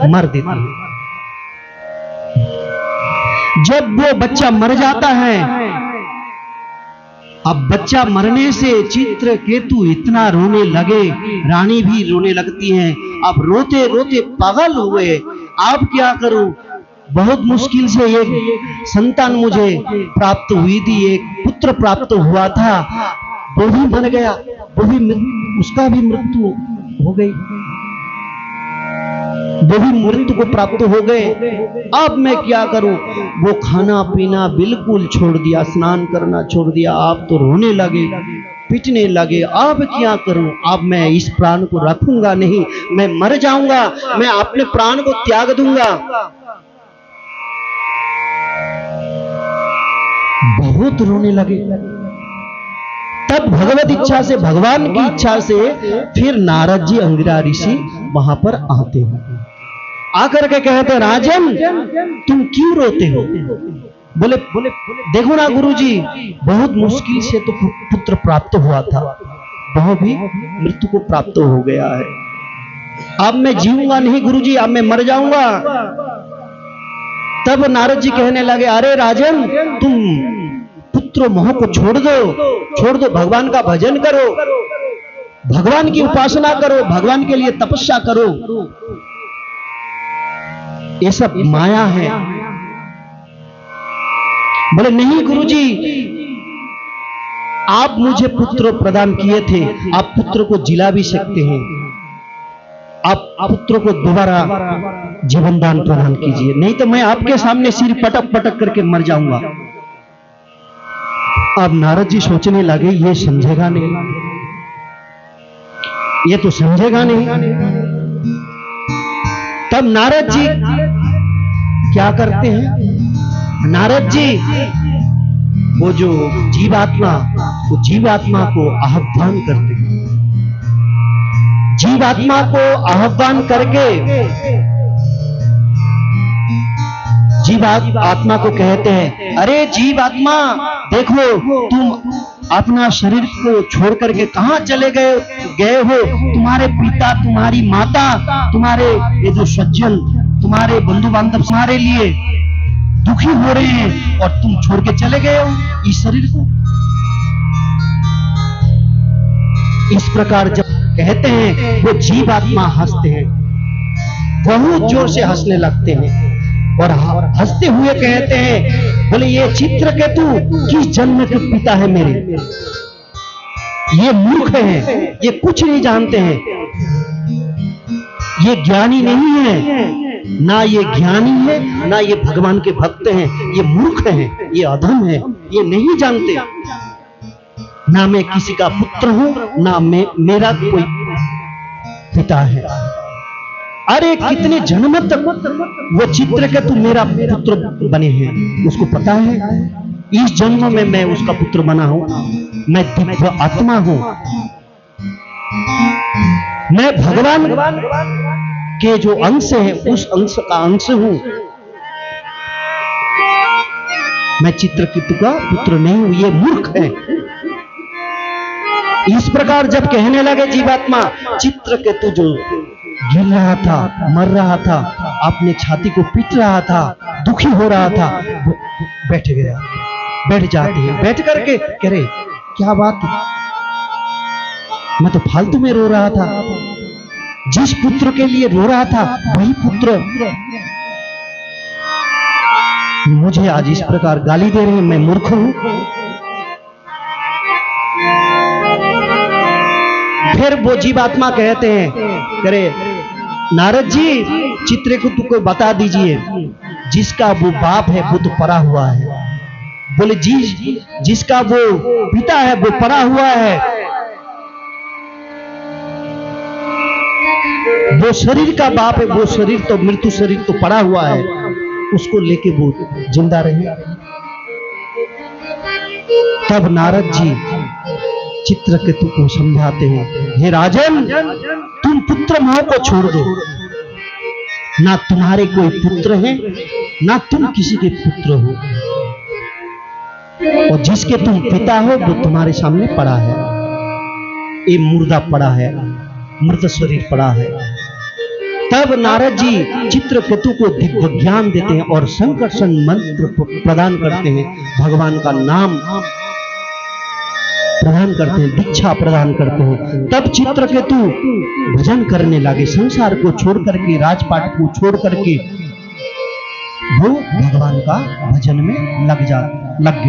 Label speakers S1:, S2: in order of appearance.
S1: मर देती है। जब वो बच्चा मर जाता है, अब बच्चा मरने से चित्रकेतु इतना रोने लगे, रानी भी रोने लगती है। अब रोते रोते पागल हुए। अब क्या करूं, बहुत मुश्किल से एक संतान मुझे प्राप्त हुई थी, एक पुत्र प्राप्त हुआ था, वो भी मर गया, वो भी उसका भी मृत्यु हो गई, वो भी मृत्यु को प्राप्त हो गए। अब मैं क्या करूं, वो खाना पीना बिल्कुल छोड़ दिया, स्नान करना छोड़ दिया। आप तो रोने लगे, पीटने लगे। अब क्या करूं, अब मैं इस प्राण को रखूंगा नहीं, मैं मर जाऊंगा, मैं अपने प्राण को त्याग दूंगा। बहुत रोने लगे। तब भगवत इच्छा से, भगवान की इच्छा से फिर नारद जी अंगिरा ऋषि वहां पर आते हैं। आकर के कहते, राजन तुम क्यों रोते हो? बोले देखो ना गुरुजी, बहुत मुश्किल से तो पुत्र प्राप्त हुआ था, वह भी मृत्यु को प्राप्त हो गया है। अब मैं जीऊंगा नहीं गुरुजी, अब मैं मर जाऊंगा। तब नारद जी कहने लगे, अरे राजन तुम पुत्र मोह को छोड़ दो, भगवान का भजन करो, भगवान की उपासना करो, भगवान के लिए तपस्या करो। ये सब माया है। बोले नहीं गुरुजी, आप मुझे पुत्र प्रदान किए थे, आप पुत्र को जिला भी सकते हैं, आप पुत्र को दोबारा जीवन दान प्रदान कीजिए, नहीं तो मैं आपके सामने सिर पटक पटक करके मर जाऊंगा। अब नारद जी सोचने लगे, ये समझेगा नहीं, ये तो समझेगा नहीं। तब नारद जी क्या करते हैं, नारद जी वो जो जीवात्मा, वो जीवात्मा को आह्वान करते हैं। जीवात्मा को आह्वान करके जीवात्मा को कहते हैं, अरे जीवात्मा देखो, तुम अपना शरीर को छोड़ करके कहां चले गए हो? तुम्हारे पिता, तुम्हारी माता, तुम्हारे ये जो सज्जन, तुम्हारे बंधु बांधव तुम्हारे लिए दुखी हो रहे हैं और तुम छोड़ के चले गए हो इस शरीर को। इस प्रकार जब कहते हैं, वो जीवात्मा हंसते हैं, बहुत जोर से हंसने लगते हैं और हंसते हुए कहते हैं, बोले ये चित्रकेतु किस जन्म के पिता है मेरे, ये मूर्ख हैं, ये कुछ नहीं जानते हैं, ये ज्ञानी नहीं है, ना ये ज्ञानी है, ना ये भगवान के भक्त हैं, ये मूर्ख हैं, ये अधम है, ये नहीं जानते, ना मैं किसी का पुत्र हूं, ना मेरा कोई पिता है। अरे कितने जन्म तक वो चित्रकेतु मेरा पुत्र बने हैं, उसको पता है इस जन्म में मैं उसका पुत्र बना हूं, मैं दिव्य आत्मा हूं, मैं भगवान के जो अंश है उस अंश का अंश हूं, मैं चित्रकेतु का पुत्र नहीं हूं, ये मूर्ख है। इस प्रकार जब कहने लगे जीवात्मा, चित्रकेतु जो गिर रहा था, मर रहा था, अपने छाती को पीट रहा था, दुखी हो रहा था, बैठ गया, बैठ जाते हैं, बैठ करके कह रहे क्या बात, मैं तो फालतू में रो रहा था, जिस पुत्र के लिए रो रहा था वही पुत्र मुझे आज इस प्रकार गाली दे रहे हैं, मैं मूर्ख हूं। फिर वो जीवात्मा कहते हैं, करे नारद जी चित्रकेतु को बता दीजिए, जिसका वो बाप है वो तो पड़ा हुआ है। बोले जिसका वो पिता है वो पड़ा हुआ है, वो शरीर का बाप है, वो शरीर तो मृत्यु शरीर तो पड़ा हुआ है, उसको लेके वो जिंदा रहे। तब नारद जी चित्रकेतु को समझाते हैं, हे राजन तुम पुत्र मोह को छोड़ दो, ना तुम्हारे कोई पुत्र है, ना तुम किसी के पुत्र हो, और जिसके तुम पिता हो वो तुम्हारे सामने पड़ा है, ये मुर्दा पड़ा है, मृत शरीर पड़ा है। तब नारद जी चित्रकेतु को दिव्य ज्ञान देते हैं और संकर्षण मंत्र प्रदान करते हैं, भगवान का नाम प्रदान करते हैं, दीक्षा प्रदान करते हैं। तब चित्रकेतु भजन करने लगे, संसार को छोड़ करके, राजपाट को छोड़ करके वो भगवान का भजन में लग गए।